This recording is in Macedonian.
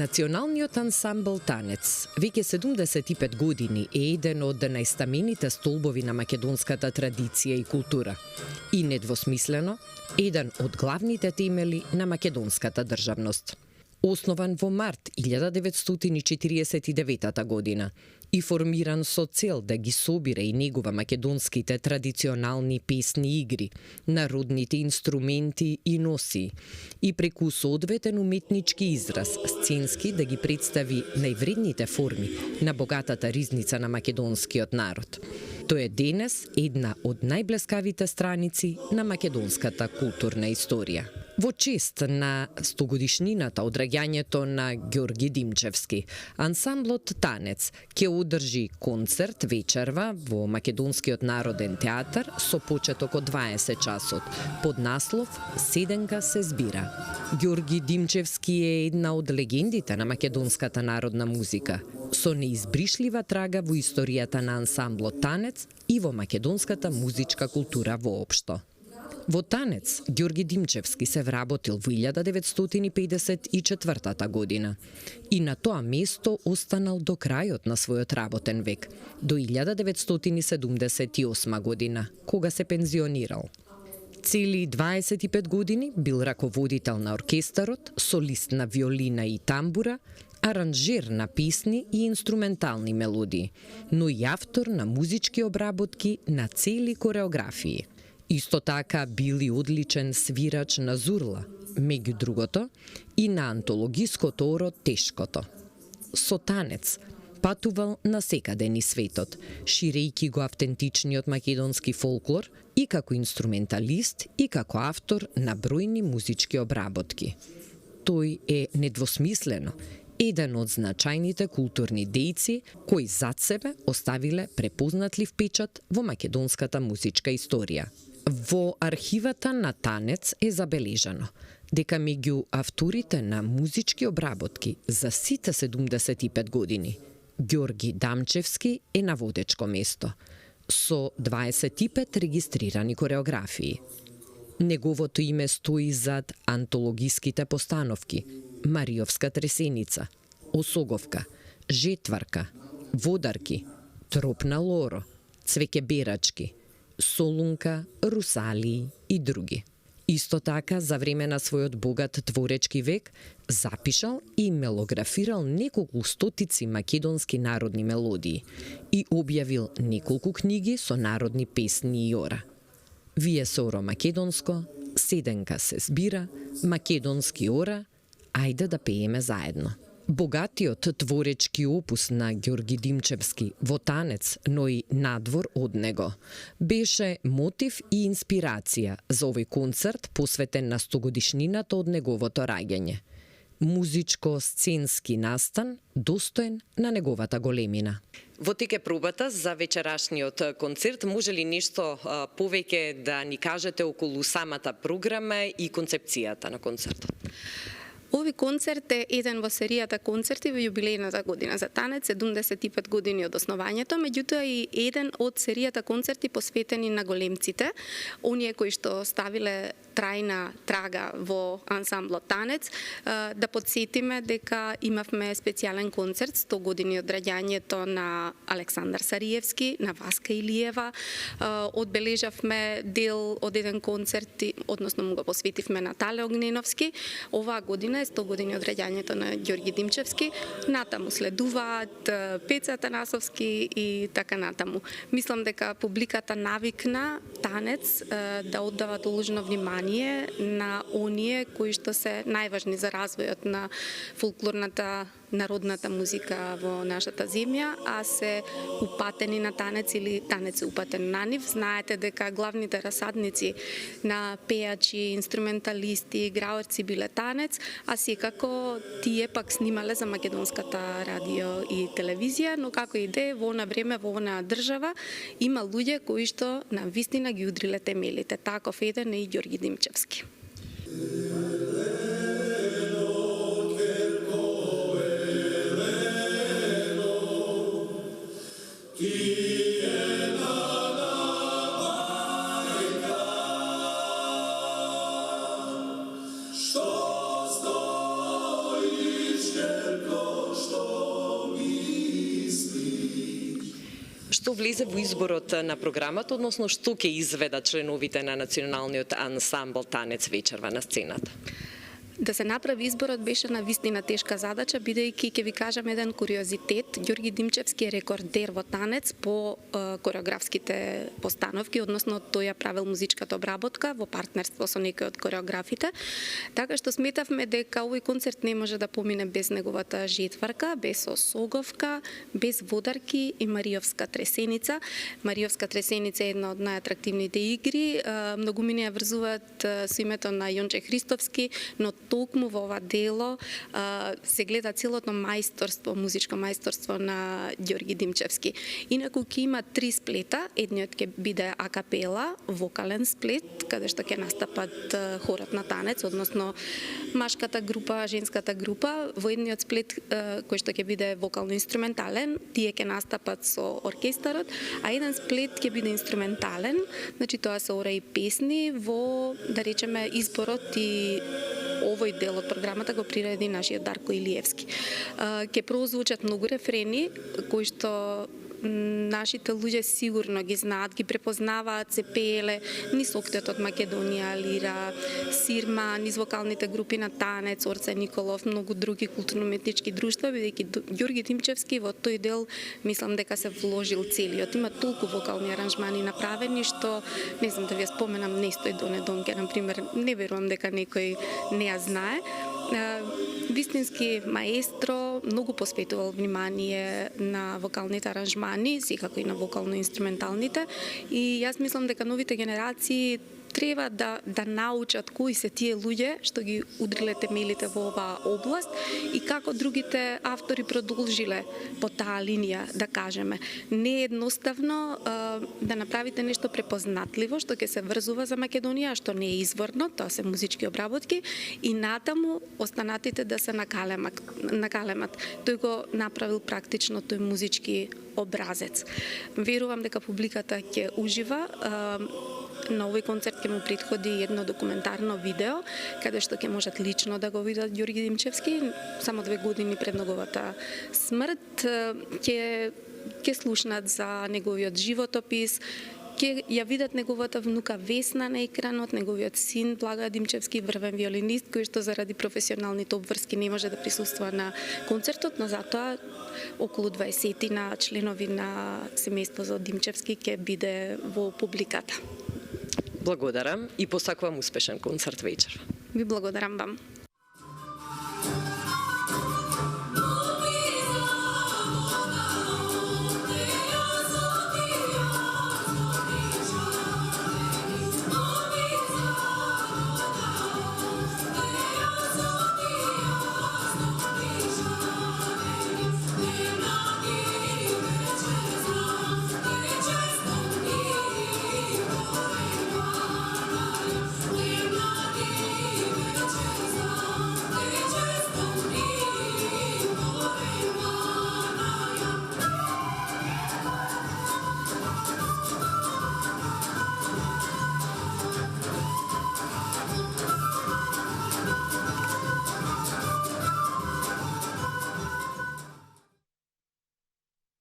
Националниот ансамбл Танец веќе 75 години е еден од најстамените столбови на македонската традиција и култура и недвосмислено еден од главните темели на македонската државност. Основан во март 1949 година и формиран со цел да ги собира и негува македонските традиционални песни игри, народните инструменти и носи и преку соодветен уметнички израз сценски да ги представи највредните форми на богатата ризница на македонскиот народ. Тој е денес една од најблескавите страници на македонската културна историја. Во чест на 100-годишнината од раѓањето на Ѓорги Димчевски, ансамблот Танец ќе одржи концерт вечерва во Македонскиот народен театар со почеток од 20 часот под наслов Седенка се збира. Ѓорги Димчевски е една од легендите на македонската народна музика, со неизбришлива трага во историјата на ансамблот Танец и во македонската музичка култура воопшто. Во Танец, Ѓорги Димчевски се вработил во 1954 година и на тоа место останал до крајот на својот работен век, до 1978 година, кога се пензионирал. Цели 25 години бил раководител на оркестарот, солист на виолина и тамбура, аранжер на песни и инструментални мелодии, но и автор на музички обработки на цели кореографии. Исто така бил и одличен свирач на зурла, меѓу другото, и на антологиското оро Тешкото. Со Танец патувал насекаде низ светот, ширејќи го автентичниот македонски фолклор и како инструменталист и како автор на бројни музички обработки. Тој е недвосмислено еден од значајните културни дејци кои зад себе оставиле препознатлив печат во македонската музичка историја. Во архивата на Танец е забележано дека меѓу авторите на музички обработки за сите 75 години, Ѓорги Дамчевски е на водечко место, со 25 регистрирани кореографии. Неговото име стои зад антологиските постановки Мариовска тресеница, Осоговка, Жетварка, Водарки, Тропна лоро, Цвеќе берачки, Солунка, Русалии и други. Исто така, за време на својот богат творечки век, запишал и мелографирал неколку стотици македонски народни мелодии и објавил неколку книги со народни песни и ора. Вие се оро македонско, Седенка се збира, македонски ора, ајде да пееме заедно. Богатиот творечки опус на Ѓорги Димчевски во Танец, но и надвор од него, беше мотив и инспирација за овој концерт посветен на 100-годишнината од неговото раѓање. Музичко-сценски настан достоен на неговата големина. Во теке пробата за вечерашниот концерт, може ли нешто повеќе да ни кажете околу самата програма и концепцијата на концертот? Ови концерт е еден во серијата концерти во јубилејната година за Танец, 75 години од основањето, меѓутоа и еден од серијата концерти посветени на големците, оние кои што ставиле трајна трага во ансамблот Танец. Да подсетиме дека имавме специјален концерт 100 години од раѓањето на Александар Сариевски, на Васка Илиева. Одбележавме дел од еден концерт, односно му го посветивме на Тале Огненовски. Оваа година е 100 години од раѓањето на Ѓорги Димчевски. Натаму следуваат Пеца Атанасовски и така натаму. Мислам дека публиката навикна Танец да оддава должно внимание на оние кои што се најважни за развојот на фолклорната народната музика во нашата земја, а се упатени на Танец или Танец упатен на нив. Знаете дека главните расадници на пејачи, инструменталисти, играорци биле Танец, а секако тие пак снимале за македонската радио и телевизија, но како и де, во она време, во она држава, има луѓе кои што на вистина ги удриле темелите. Таков еден е и Ѓорги Димчевски. Что стоишь, влезе во изборот на програмата, односно што ќе изведат членовите на националниот ансамбл Танец вечерва на сцената? Да се направи изборот беше на вистина тешка задача, бидејќи ќе ви кажам еден куриозитет. Ѓорги Димчевски е рекордер во танец по кореографските постановки, односно тој ја правил музичката обработка во партнерство со некои од кореографите. Така што сметавме дека овој концерт не може да помине без неговата жетварка, без осоговка, без водарки и Мариовска тресеница. Мариовска тресеница е една од најатрактивните игри. Многумина ја врзуваат со името на Јонче Христовски, но толкому во ова дело се гледа целото мајсторство, музичко мајсторство на Ѓорги Димчевски. Инаку ќе има 3 сплета, едниот ќе биде акапела, вокален сплет, каде што ќе настапат хорот на танец, односно машката група, женската група. Во едниот сплет кој што ќе биде вокално-инструментален, тие ќе настапат со оркестарот, а еден сплет ќе биде инструментален, значи тоа се ора и песни во, да речеме, изборот и овој дел од програмата го приреди нашиот Дарко Илиевски. Ќе прозвучат многу рефрени кои што нашите луѓе сигурно ги знаат, ги препознаваат, се пееле низ Октет од Македонија, Лира, Сирма, низ вокалните групи на танец, Орце Николов, многу други културно-уметнички друштва, бидејќи Ѓорги Димчевски во тој дел мислам дека се вложил целиот. Има толку вокални аранжмани направени што не знам да ви ја споменам Нестој Доне Донке, на пример, не верувам дека некој не ја знае. Вистински маестро, многу посветувал внимание на вокалните аранжмани, секако и на вокално-инструменталните, и јас мислам дека новите генерации треба да научат кои се тие луѓе што ги удриле темелите во оваа област и како другите автори продолжиле по таа линија, да кажеме. Не е едноставно да направите нешто препознатливо што ќе се врзува за Македонија, што не е изворно, тоа се музички обработки, и натаму останатите да се накалемат. Тој го направил практично тој музички образец. Верувам дека публиката ќе ужива. На овој концерт ќе му претходи едно документарно видео, каде што ќе можат лично да го видат Ѓорги Димчевски. Само 2 години пред неговата смрт ќе слушнат за неговиот животопис, ќе ја видат неговата внука Весна на екранот, неговиот син Блага Димчевски, врвен виолинист, кој што заради професионалните обврски не може да присуствува на концертот, но затоа околу 20 на членови на семејството Димчевски ќе биде во публиката. Благодарам и посакувам успешен концерт вечер. Ви благодарам вам.